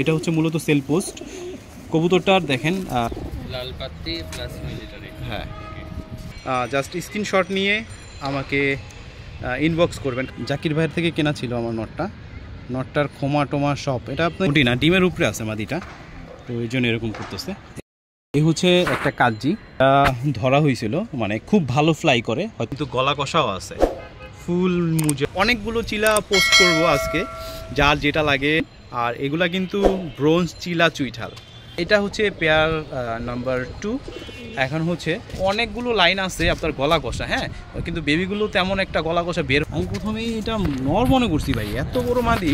এটা হচ্ছে মূলত সেল পোস্ট কবুতরটার দেখেন লাল পাত্তি প্লাস মিলিটারি। হ্যাঁ, জাস্ট স্ক্রিনশট নিয়ে আমাকে ইনবক্স করবেন। জাকির ভাইয়ের থেকে কেনা ছিল আমার নটটার খোমা টোমা সব। এটা আপনার না ডিমের উপরে আছে মাদিটা, তো ওই জন্য এরকম করতেছে। এই হচ্ছে একটা কাজি ধরা হয়েছিল, মানে খুব ভালো ফ্লাই করে, হয়তো গলা কষাও আছে, ফুল মুজা। অনেকগুলো চিলা পোস্ট করব আজকে, যার যেটা লাগে। আর এগুলা কিন্তু ব্রোঞ্জ চিলা চুইঠাল। এটা হচ্ছে পেয়ার নাম্বার 2। এখন হচ্ছে অনেকগুলো লাইন আছে আপনার গলা কষা, হ্যাঁ, কিন্তু বেবিগুলো তেমন একটা গলা কষা বের। আমি প্রথমেই এটা নর মনে করছি ভাই, এত বড় মাদি।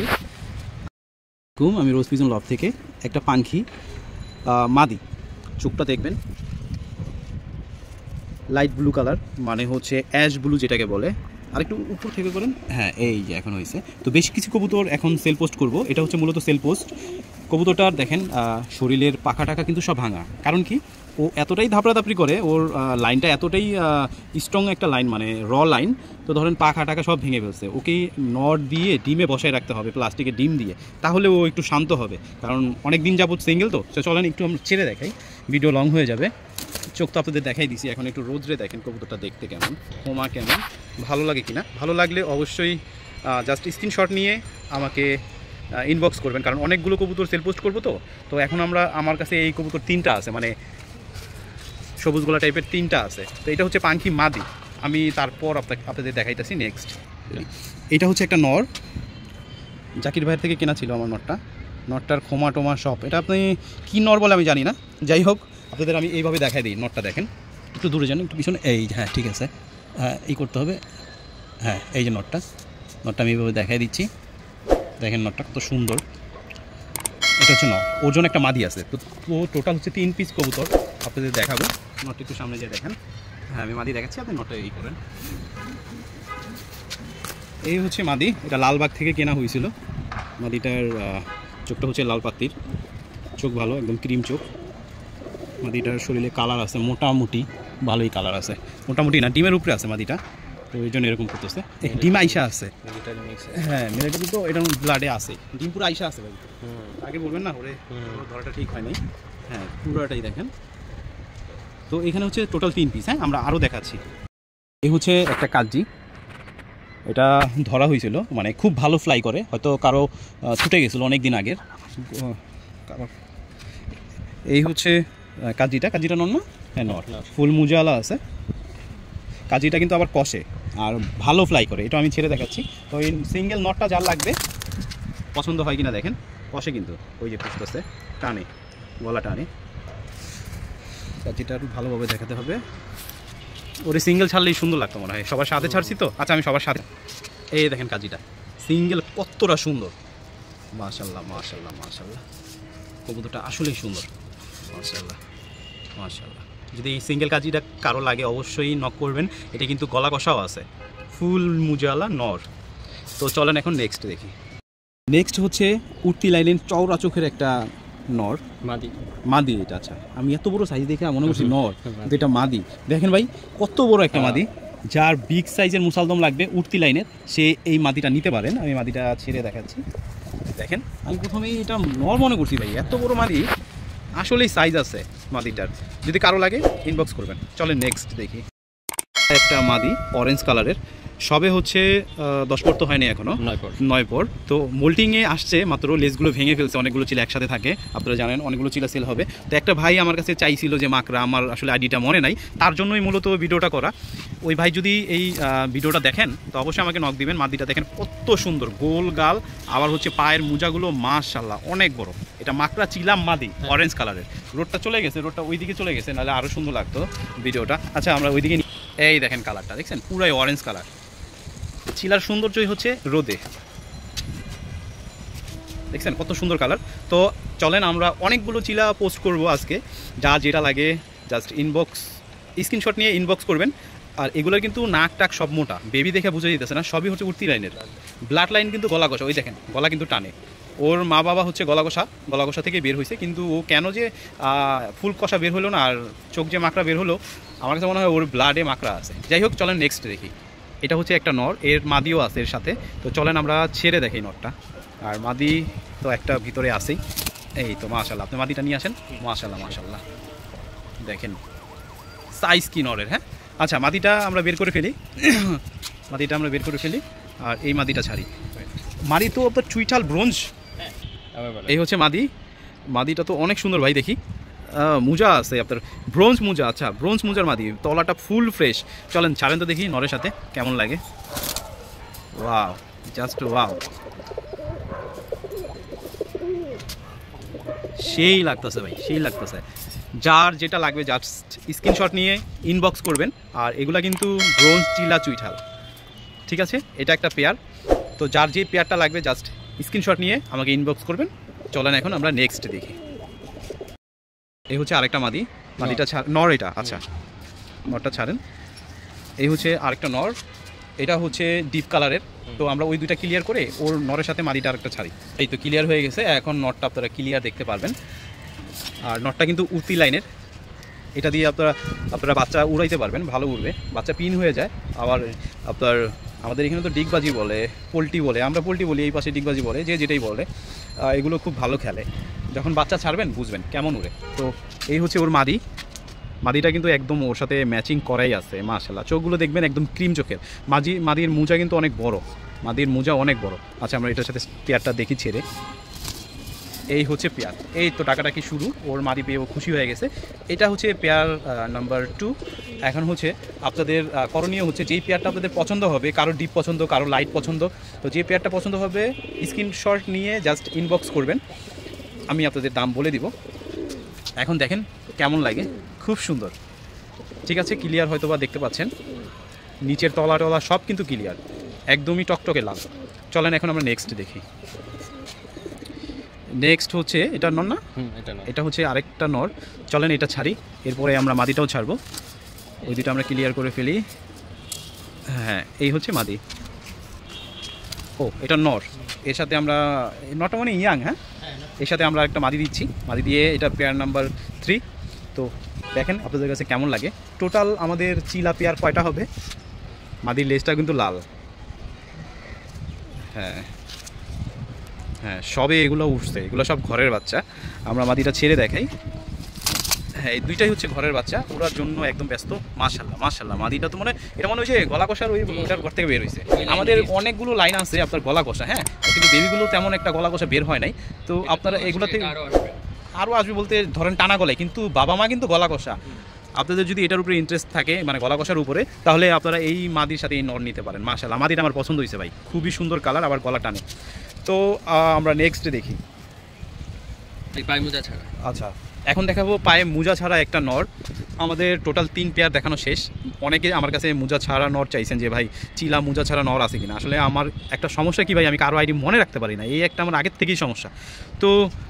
আমি রোজ পিজন লব থেকে একটা পাখি মাদি, চোখটা দেখবেন লাইট ব্লু কালার, মানে হচ্ছে অ্যাশ ব্লু যেটাকে বলে। আরেকটু উপর থেকে করেন, হ্যাঁ এই যে এখন হয়েছে। তো বেশ কিছু কবুতর এখন সেল পোস্ট করব। এটা হচ্ছে মূলত সেল পোস্ট কবুতরটার দেখেন শরীরের পাখা টাকা কিন্তু সব ভাঙা। কারণ কি, ও এতটাই ধাপড়াধাপড়ি করে, ওর লাইনটা এতটাই স্ট্রং একটা লাইন, মানে র লাইন। তো ধরেন পাখা টাকা সব ভেঙে ফেলছে, ওকে নট দিয়ে ডিমে বসায় রাখতে হবে, প্লাস্টিকের ডিম দিয়ে, তাহলে ও একটু শান্ত হবে। কারণ অনেক দিন যাবত সিঙ্গেল, তো চলেন একটু আমরা ছেড়ে দেখাই, ভিডিও লং হয়ে যাবে। চোখ তো আপনাদের দেখাই দিছি, এখন একটু রোদ্রে দেখেন কবুতরটা দেখতে কেমন, হোমা কেমন, ভালো লাগে কিনা। ভালো লাগলে অবশ্যই জাস্ট স্ক্রিনশট নিয়ে আমাকে ইনবক্স করবেন, কারণ অনেকগুলো কবুতর সেল পোস্ট করবো। তো এখন আমার কাছে এই কবুতর 3টা আছে, মানে সবুজ গোলা টাইপের 3টা আছে। তো এটা হচ্ছে পাখি মাদি। আমি তারপর আপনাদের দেখাইতেছি নেক্সট। এটা হচ্ছে একটা নর, জাকির ভাইয়ের থেকে কেনা ছিল আমার নটটার খোমা টোমা সব। এটা আপনি কী নর বলে আমি জানি না, যাই হোক আপনাদের আমি এইভাবে দেখাই দিই। নটটা দেখেন, একটু দূরে যান, একটু পিছনে, এই হ্যাঁ ঠিক আছে, হ্যাঁ এই করতে হবে, হ্যাঁ এই যে নটটা আমি এইভাবে দেখাই দিচ্ছি। দেখেন নটটা কত সুন্দর। এটা হচ্ছে নর, ওজন একটা মাদি আছে। তো টোটাল হচ্ছে 3 পিস কবুতর আপনাদের দেখাবো। নটটা একটু সামনে যেয়ে দেখেন, হ্যাঁ আমি মাদি দেখাচ্ছি, আপনি নটটা এই করেন। এই হচ্ছে মাদি, এটা লালবাগ থেকে কেনা হয়েছিল। মাদিটার চোখটা হচ্ছে লাল পাত্তির চোখ, ভালো একদম ক্রিম চোখ। মাদিটার শরীরে কালার আছে, মোটামুটি ভালোই কালার আছে, মোটামুটি না ডিমের উপরে আছে মাদিটা, তো ওই জন্য এরকম করতেছে। ডিম আইসা আছে, হ্যাঁ মিলিটারি, তো এটা ব্লাডে আছে, ডিম পুরো আইসা আছে ভাই। আগে বলবেন না, ওরে ধরাটা ঠিক হয় নাই, হ্যাঁ পুরোটাই দেখেন। তো এখানে হচ্ছে টোটাল 3 পিস, হ্যাঁ আমরা আরও দেখাচ্ছি। এই হচ্ছে একটা কাজি, এটা ধরা হয়েছিল, মানে খুব ভালো ফ্লাই করে, হয়তো কারো ছুটে গেছিলো অনেক দিন আগের। এই হচ্ছে কাজিটা নর না, হ্যাঁ নর, ফুল মুজালা আছে। কাজিটা কিন্তু আবার কষে আর ভালো ফ্লাই করে, এটা আমি ছেড়ে দেখাচ্ছি। তো এই সিঙ্গেল নটটা যার লাগবে, পছন্দ হয় কিনা দেখেন, কষে কিন্তু ওই যে পুষতেছে, টানে, গলা টানে। কাজিটা একটু ভালোভাবে দেখাতে হবে। ওরে সিঙ্গেল ছাড়লেই সুন্দর লাগতো মনে হয়, সবার সাথে ছাড়ছি তো। আচ্ছা আমি সবার সাথে, এই দেখেন কাজিটা সিঙ্গেল কতটা সুন্দর, মাশাল্লাহ মাশাল্লাহ মাশাল্লাহ, কবুতরটা আসলেই সুন্দর, মাশাল্লাহ মাশাল্লাহ। যদি এই সিঙ্গেল কাজিটা কারো লাগে অবশ্যই নক করবেন। এটা কিন্তু গলা কষাও আছে, ফুল মুজালা নর। তো চলেন এখন নেক্সট দেখি। নেক্সট হচ্ছে উঠতি লাইনের চওড়া চোখের একটা নর, মাদি এটা। আচ্ছা আমি এত বড় সাইজ দেখে মনে করছি নর, কিন্তু এটা মাদি। দেখেন ভাই কত বড় একটা মাদি, যার বিগ সাইজের মুসালদম লাগবে উঠতি লাইনের, সে এই মাদিটা নিতে পারেন। আমি মাদিটা ছেড়ে দেখাচ্ছি, দেখেন। আমি প্রথমেই এটা নর মনে করছি ভাই, এত বড় মাদি, আসলেই সাইজ আছে মাদিটার। যদি কারো লাগে ইনবক্স করবেন। চলেন নেক্সট দেখি। একটা মাদি অরেঞ্জ কালারের, সবে হচ্ছে 10 পর তো হয়নি এখনো, 9 পর। তো মোল্টিংয়ে আসছে মাত্র, লেজগুলো ভেঙে ফেলছে, অনেকগুলো চিলা একসাথে থাকে, আপনারা জানেন অনেকগুলো চিলা সেল হবে। তো একটা ভাই আমার কাছে চাইছিল যে মাকড়া, আমার আসলে আইডিটা মনে নাই, তার জন্যই মূলত ভিডিওটা করা। ওই ভাই যদি এই ভিডিওটা দেখেন তো অবশ্যই আমাকে নক দিবেন। মাদিটা দেখেন কত সুন্দর, গোল গাল, আবার হচ্ছে পায়ের মোজাগুলো মাশাআল্লাহ অনেক বড়। এটা মাকড়া চিলাম মাদি অরেঞ্জ কালারের। রোডটা চলে গেছে, রোডটা ওইদিকে চলে গেছে, নাহলে আরও সুন্দর লাগতো ভিডিওটা। আচ্ছা আমরা ওইদিকে, এই দেখেন কালারটা দেখছেন, পুরাই অরেঞ্জ কালার। চিলার সৌন্দর্যই হচ্ছে রোদে, দেখছেন কত সুন্দর কালার। তো চলেন আমরা অনেকগুলো চিলা পোস্ট করব আজকে, যা যেটা লাগে জাস্ট স্ক্রিনশট নিয়ে ইনবক্স করবেন। আর এগুলোর কিন্তু নাক টাক সব মোটা, বেবি দেখে বুঝে দিতেছে না, সবই হচ্ছে উঠতি লাইনের। ব্লাড লাইন কিন্তু গলা কষা, ওই দেখেন গলা কিন্তু টানে। ওর মা বাবা হচ্ছে গলা কষা থেকে বের হয়েছে, কিন্তু ও কেন যে ফুল কষা বের হলো না, আর চোখ যে মাকড়া বের হলো, আমার কাছে মনে হয় ওর ব্লাডে মাকড়া আছে। যাই হোক চলেন নেক্সট দেখি। এটা হচ্ছে একটা নর, এর মাদিও আছে এর সাথে। তো চলেন আমরা ছেড়ে দেখি নরটা। আর মাদি তো একটা ভিতরে আছেই। এই তো মাশাআল্লাহ, আপনি মাদিটা নিয়ে আসেন। মাশাআল্লাহ মাশাআল্লাহ, দেখেন সাইজ কি নরের। হ্যাঁ আচ্ছা, মাদিটা আমরা বের করে ফেলি মাদিটা আমরা বের করে ফেলি আর এই মাদিটা ছাড়ি। মাদি তো আপনার চুইঠাল ব্রোঞ্জ, এই হচ্ছে মাদি। মাদিটা তো অনেক সুন্দর ভাই, দেখি মুজা আছে আপনার, ব্রোঞ্জ মুজা। আচ্ছা, ব্রোঞ্জ মুজার মাদি, তলাটা ফুল ফ্রেশ। চলেন ছাড়েন তো দেখি নরের সাথে কেমন লাগে। ওয়াও, জাস্ট ওয়াও, সেই লাগতেছে ভাই, সেই লাগতেছে। যার যেটা লাগবে জাস্ট স্ক্রিনশট নিয়ে ইনবক্স করবেন। আর এগুলা কিন্তু ব্রোঞ্জ চিলা চুইঠাল, ঠিক আছে? এটা একটা পেয়ার। তো যার যে পেয়ারটা লাগবে জাস্ট স্ক্রিনশট নিয়ে আমাকে ইনবক্স করবেন। চলেন এখন আমরা নেক্সট দেখি। এই হচ্ছে আরেকটা মাদি, মাদিটা নর এটা। আচ্ছা, নরটা ছাড়েন। এই হচ্ছে আরেকটা নর, এটা হচ্ছে ডিপ কালারের। তো আমরা ওই দুইটা ক্লিয়ার করে ওর নরের সাথে মাদিটা আরেকটা ছাড়ি। এই তো ক্লিয়ার হয়ে গেছে, এখন নটটা আপনারা ক্লিয়ার দেখতে পারবেন। আর নটটা কিন্তু উড়তি লাইনের, এটা দিয়ে আপনারা বাচ্চা উড়াইতে পারবেন, ভালো উড়বে, বাচ্চা পিন হয়ে যায়। আবার আপনার আমাদের এখানে তো ডিগবাজি বলে, পোলট্রি বলে, আমরা পোলট্রি বলি, এই পাশে ডিগবাজি বলে, যে যেটাই বলে, এগুলো খুব ভালো খেলে। যখন বাচ্চা ছাড়বেন বুঝবেন কেমন উড়ে। তো এই হচ্ছে ওর মাদি। মাদিটা কিন্তু একদম ওর সাথে ম্যাচিং করাই আছে মাশাআল্লাহ। চোখগুলো দেখবেন একদম ক্রিম চোখের। মাদির মুজা কিন্তু অনেক বড়, মাদির মুজা অনেক বড়। আচ্ছা, আমরা এটার সাথে পেয়ারটা দেখি ছেড়ে। এই হচ্ছে পেয়ার। এই তো টাকাটা কি শুরু, ওর মাদি পেয়ে ও খুশি হয়ে গেছে। এটা হচ্ছে পেয়ার নাম্বার 2। এখন হচ্ছে আপনাদের করণীয় হচ্ছে যেই পেয়ারটা আপনাদের পছন্দ হবে, কারো ডিপ পছন্দ, কারো লাইট পছন্দ, তো যে পেয়ারটা পছন্দ হবে স্ক্রিনশট নিয়ে জাস্ট ইনবক্স করবেন, আমি আপনাদের দাম বলে দিব। এখন দেখেন কেমন লাগে, খুব সুন্দর, ঠিক আছে? ক্লিয়ার হয়তো বা দেখতে পাচ্ছেন, নিচের তলা টলা সব কিন্তু ক্লিয়ার, একদমই টকটকে লাল। চলেন এখন আমরা নেক্সট দেখি। নেক্সট হচ্ছে এটা নর না, এটা হচ্ছে আরেকটা নর। চলেন এটা ছাড়ি, এরপরে আমরা মাদিটাও ছাড়বো। ওই দুটো আমরা ক্লিয়ার করে ফেলি। হ্যাঁ, এই হচ্ছে মাদি। ও, এটা নর, এর সাথে আমরা, নরটা মানে ইয়াং, হ্যাঁ, এর সাথে আমরা একটা মাদি দিচ্ছি। মাদি দিয়ে এটা পেয়ার নাম্বার 3। তো দেখেন আপনাদের কাছে কেমন লাগে। টোটাল আমাদের চিলা পেয়ার কয়টা হবে? মাদির লেজটা কিন্তু লাল। হ্যাঁ হ্যাঁ, সবে এগুলো উঠছে, এগুলো সব ঘরের বাচ্চা। আমরা মাদিটা ছেড়ে দেখাই। হ্যাঁ, এই দুইটাই হচ্ছে ঘরের বাচ্চা, ওরার জন্য একদম ব্যস্ত। মাশাআল্লাহ মাশাআল্লাহ, মাদিটা তো মানে এটা মনে হচ্ছে গলা কষার ওই ওটার ঘর থেকে বের হয়েছে। আমাদের অনেকগুলো লাইন আছে আপনার গলা কষা, হ্যাঁ, কিন্তু বেবিগুলো তেমন একটা গলা কষা বের হয় নাই। তো আপনারা এগুলোতে আরও আসবে বলতে ধরেন টানা গলায়, কিন্তু বাবা মা কিন্তু গলা কষা। আপনাদের যদি এটার উপরে ইন্টারেস্ট থাকে, মানে গলা কষার উপরে, তাহলে আপনারা এই মাদির সাথে এই নর নিতে পারেন। মাশাআল্লাহ, মাদিটা আমার পছন্দ হয়েছে ভাই, খুবই সুন্দর কালার, আবার গলা টানে। তো আমরা নেক্সট দেখি। পায়ে মোজা ছাড়া। আচ্ছা, এখন দেখাবো পায়ে মোজা ছাড়া একটা নর। আমাদের টোটাল 3 পেয়ার দেখানো শেষ। অনেকে আমার কাছে মোজা ছাড়া নর চাইছেন যে ভাই চিলা মোজা ছাড়া নর আছে কিনা। আসলে আমার একটা সমস্যা কি ভাই, আমি কারো আইডি মনে রাখতে পারি না, এই একটা আমার আগের থেকেই সমস্যা। তো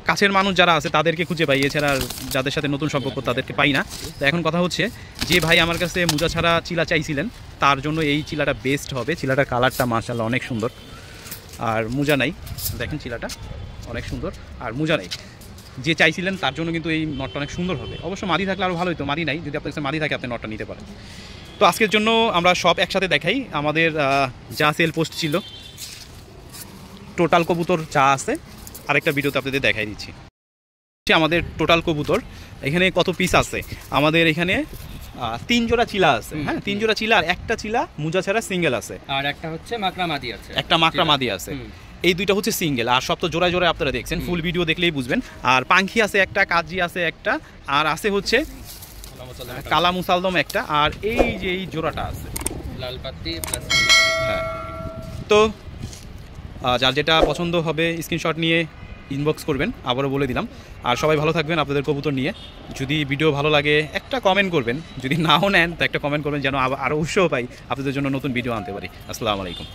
কাছের মানুষ যারা আছে তাদেরকে খুঁজে পাই, এছাড়া যাদের সাথে নতুন সম্পর্ক তাদেরকে পাই না। তো এখন কথা হচ্ছে, যে ভাই আমার কাছে মোজা ছাড়া চিলা চাইছিলেন, তার জন্য এই চিলাটা বেস্ট হবে। চিলাটার কালারটা মাশাআল্লাহ অনেক সুন্দর, আর মোজা নাই, দেখেন চিলাটা অনেক সুন্দর, আর মোজা নেই। যে চাইছিলেন তার জন্য কিন্তু এই নটটা অনেক সুন্দর হবে। অবশ্য মাদি থাকলে আরও ভালো হতো, মাদি নাই, যদি আপনার কাছে মাদি থাকে আপনি নটটা নিতে পারেন। তো আজকের জন্য আমরা সব একসাথে দেখাই। আমাদের যা সেল পোস্ট ছিল, টোটাল কবুতর যা আছে, আরেকটা ভিডিওতে আপনাদের দেখাই দিচ্ছি। আমাদের টোটাল কবুতর এখানে কত পিস আছে। আমাদের এখানে 3 জোড়া চিলা আছে, হ্যাঁ, 3 জোড়া চিলা, আর একটা চিলা মুজা ছাড়া সিঙ্গেল আছে, আর একটা হচ্ছে মাকড়া মাদি আছে, একটা মাকড়া মাদি আছে। এই দুইটা হচ্ছে সিঙ্গেল, আর সব তো জোড়ায় জোড়ায় আপনারা দেখছেন, ফুল ভিডিও দেখলেই বুঝবেন। আর পাঙ্খি আছে একটা, কাজি আছে একটা, আর আছে হচ্ছে কালা মুসালদম একটা, আর এই যে এই জোড়াটা আছে লাল পাত্তি প্লাস। হ্যাঁ, তো যার যেটা পছন্দ হবে স্ক্রিনশট নিয়ে ইনবক্স করবেন, আবারও বলে দিলাম। আর সবাই ভালো থাকবেন আপনাদের কবুতর নিয়ে। যদি ভিডিও ভালো লাগে একটা কমেন্ট করবেন, যদি নাও নেন তো একটা কমেন্ট করবেন, যেন আরও উৎসাহ পাই আপনাদের জন্য নতুন ভিডিও আনতে পারি। আসসালামু আলাইকুম।